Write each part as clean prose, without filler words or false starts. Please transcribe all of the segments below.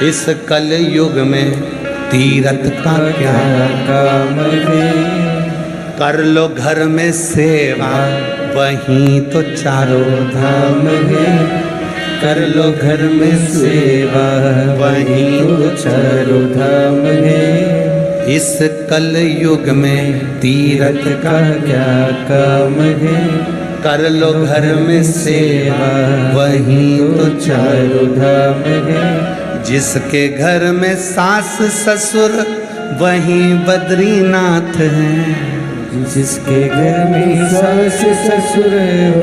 इस कल युग में तीरथ का क्या काम है। कर लो घर में सेवा वहीं तो चारों धाम है। कर लो घर में सेवा वहीं तो चारों धाम है। इस कल युग में तीरथ का क्या काम है। कर लो घर में सेवा वहीं तो चारों धाम है। जिसके घर में सास ससुर वहीं बद्रीनाथ हैं। जिसके घर में सास ससुर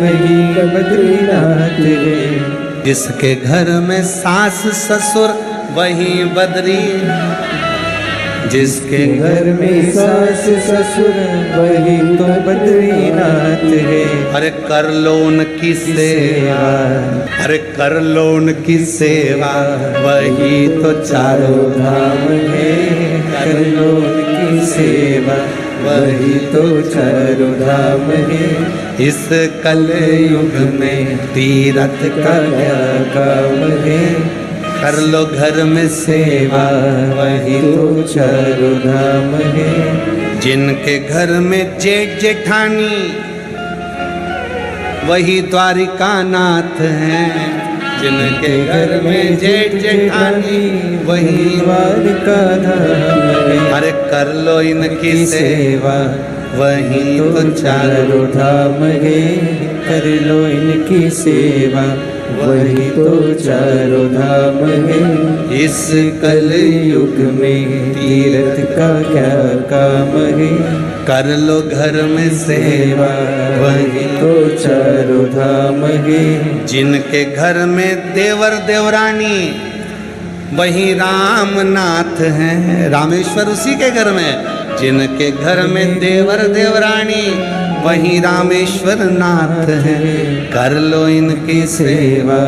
वही बद्रीनाथ है। जिसके घर में सास ससुर वही बद्री। जिसके घर में सास ससुर वही तो बद्रीनाथ है। अरे कर लो उनकी सेवा, अरे कर लो उनकी सेवा वही तो चारों धाम है। कर लो उनकी सेवा वही तो चारों धाम है। इस कल युग में तीरथ का क्या काम है। कर लो घर में सेवा वही तो चारों धाम है। जिनके घर में जेठ जेठानी वही द्वारिका नाथ हैं। जिनके घर में जेठ जेठानी वही द्वारिका धाम है। अरे कर लो इनकी सेवा वही तो चारों धाम है। कर लो इनकी सेवा वही तो चारों धाम है। इस कल युग में तीरथ का क्या काम है। कर लो घर में सेवा वही तो चारों धाम है। जिनके घर में देवर देवरानी वही रामनाथ हैं। रामेश्वर उसी के घर में। जिनके घर में देवर देवरानी वही रामेश्वर नाथ हैं। कर लो इनकी सेवा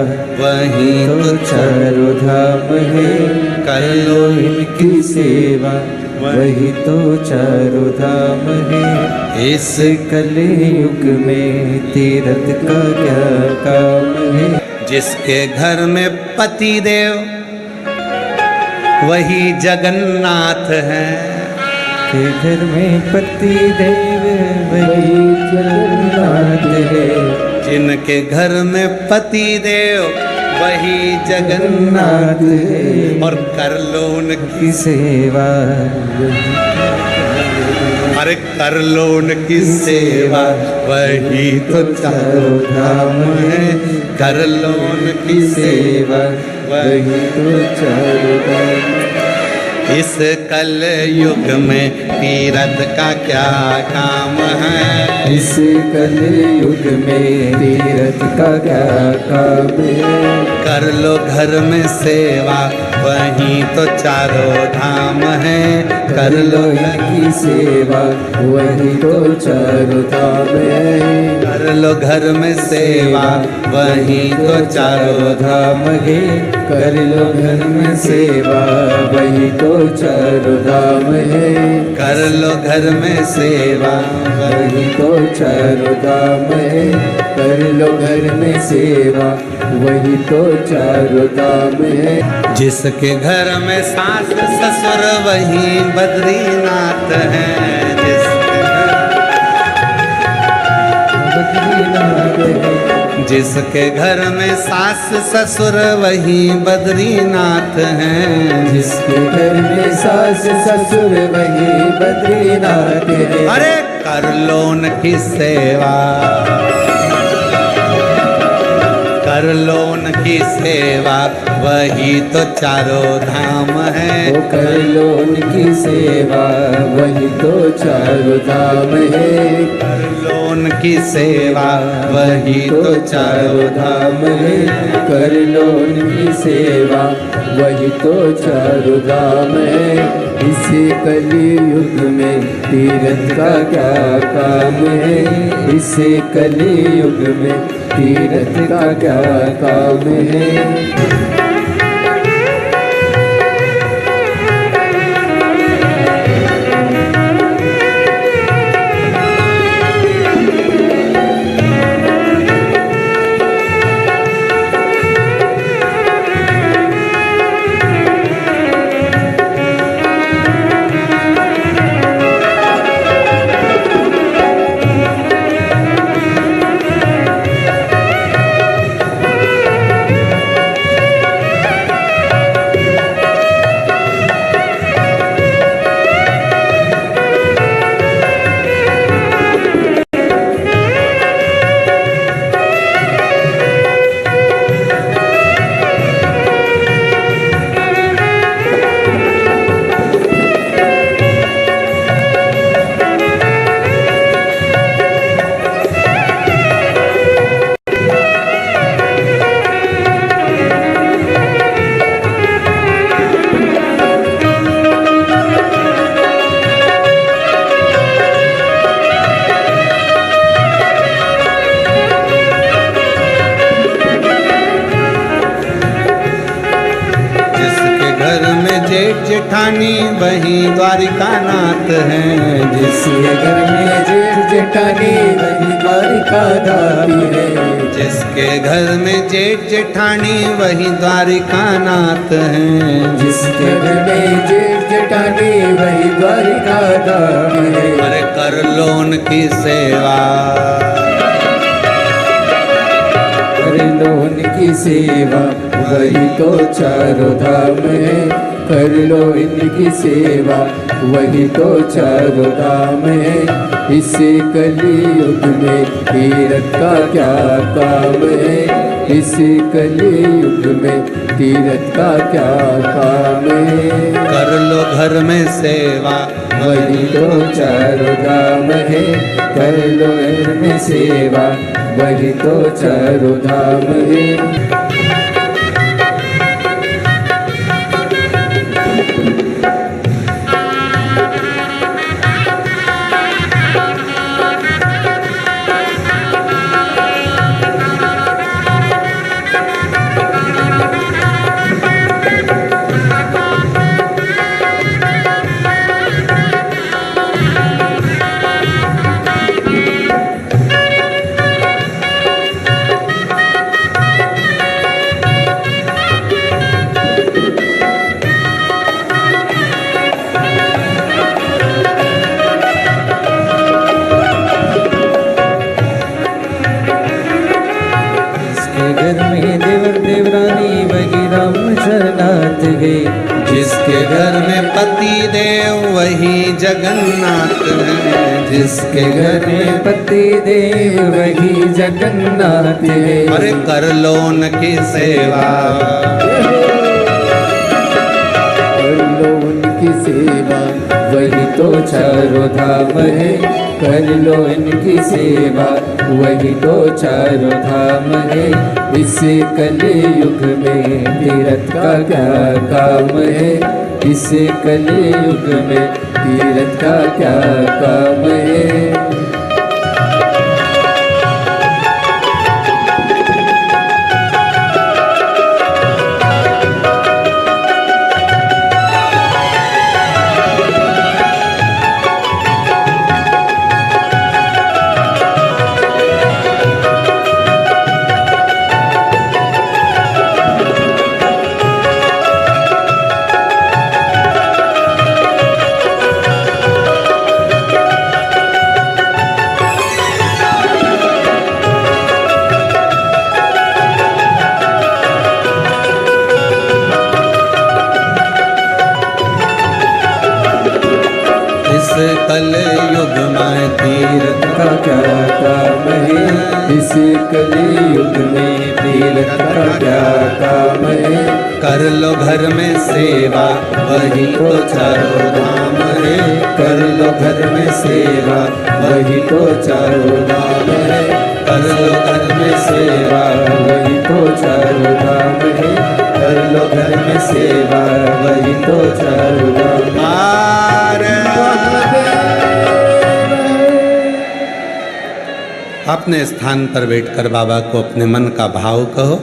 वही तो चारों धाम है। कर लो इनकी सेवा वही तो चारों धाम है। इस कल युग में तीरथ का क्या काम है। जिसके घर में पति देव वही जगन्नाथ हैं। के घर में पति देव वही जगन्नाथ है। जिनके घर में पति देव वही जगन्नाथ है। और कर लो उनकी सेवा अरे कर लो उनकी सेवा वही तो चारों धाम है। कर लो उनकी सेवा वही तो चारों धाम। इस कल युग में तीरथ का क्या काम है। इस कल युग में तीरथ का क्या काम है। कर लो घर में सेवा वही तो चारों धाम है। कर लो इनकी सेवा वही तो चारों धाम है। कर लो घर में सेवा वही तो चारों धाम है। कर लो घर में सेवा वही तो चारों धाम है। कर लो घर में सेवा वही तो चारों धाम है। कर लो घर में सेवा वही तो चारों धाम है। जिसके घर में सास ससुर वही बद्रीनाथ हैं। जिसके घर में सास ससुर वही बद्रीनाथ हैं। जिसके घर में सास ससुर वही बद्रीनाथ है। अरे कर लो उनकी सेवा, कर लो उनकी सेवा वही तो चारों धाम है। कर लो उनकी सेवा वही तो चारों धाम है। कर लो उनकी सेवा वही तो चारों धाम है। कर लो उनकी सेवा वही तो चारों धाम है। इस कली युग में तीरथ का क्या काम है। इस कली युग में तीरथ का क्या काम है। जेठ जेठानी वही द्वारिका नाथ हैं। जिसके घर में जेठ जेठानी वही द्वारिका नाथ है। जिसके घर में जेठ जेठानी वही द्वारिका नाथ हैं। जिसके घर में जेठ जेठानी वही द्वारिका नाथ है। अरे कर लो उनकी सेवा, कर लो उनकी सेवा वही तो चारों धाम है। कर लो इनकी सेवा वही तो चारों धाम है। इस कलयुग में तीरथ का क्या काम है। इस कलयुग में तीरथ का क्या काम है। कर लो घर में सेवा वही तो चारों धाम है। कर लो घर में सेवा वही तो चारों धाम है। जिसके घर में पति देव वही जगन्नाथ है। जिसके घर में पति देव वही जगन्नाथ है। अरे कर लो उनकी सेवा, कर लो उनकी सेवा वही तो चारों धाम है। कर लो इनकी सेवा वही तो चारों धाम है। इस कलयुग में तीरथ का क्या काम है। इस कलयुग में तीरथ का क्या काम है। कलयुग में तीरथ का क्या काम है। इस कलयुग में तीरथ का क्या काम है। कर लो घर में सेवा वही तो चारों धाम है। कर लो घर में सेवा वही तो चारों धाम है। कर लो घर में सेवा वही तो चारों धाम है। कर लो घर में सेवा वही तो चारों धाम है। अपने स्थान पर बैठकर बाबा को अपने मन का भाव कहो।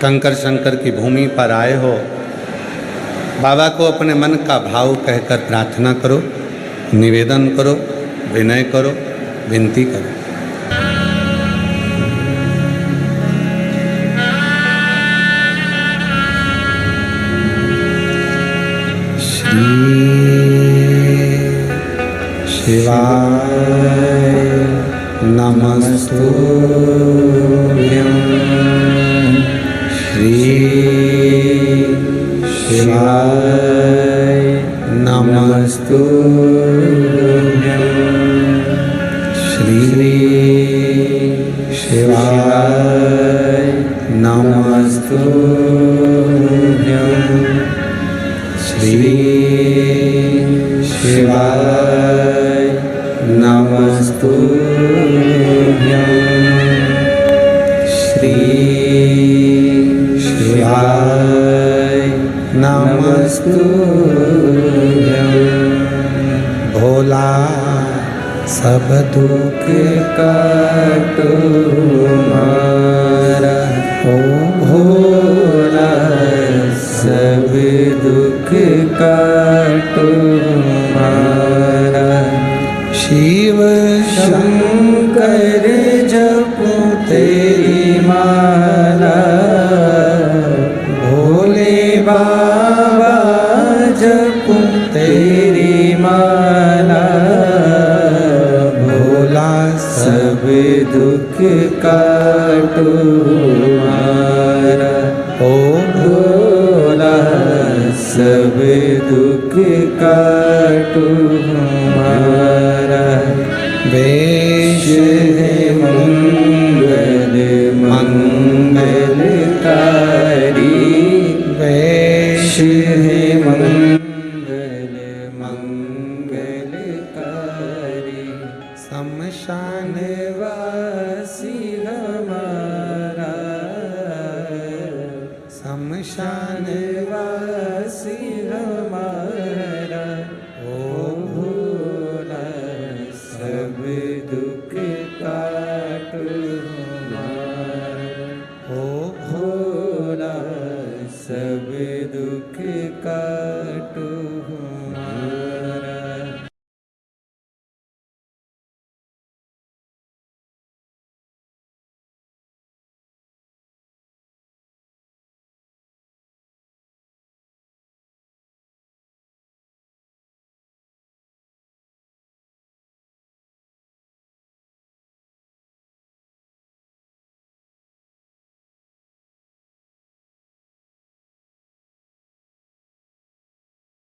कंकर शंकर की भूमि पर आए हो, बाबा को अपने मन का भाव कहकर प्रार्थना करो, निवेदन करो, विनय करो, विनती करो। श्री शिवाय नमस्तुभ्यं। श्री शिवाय नमस्तुभ्यं। श्री शिवाय नमस्तुभ्यं। श्री शिवाय नमस्तुभ्यं। श्री शिवाय नमस्तुभ्यं। भोला सब दुख काटो मारा, ओ भोला सब दुख काटो हमारा। शिव शंकर जपो तेरी माला, भोले बाबा जपो तेरी माला, भोला सब दुख काटो हमारा। ओ भोला सब दुख काटो हमारा। वेश है मंगल मंगलकारी, वेश है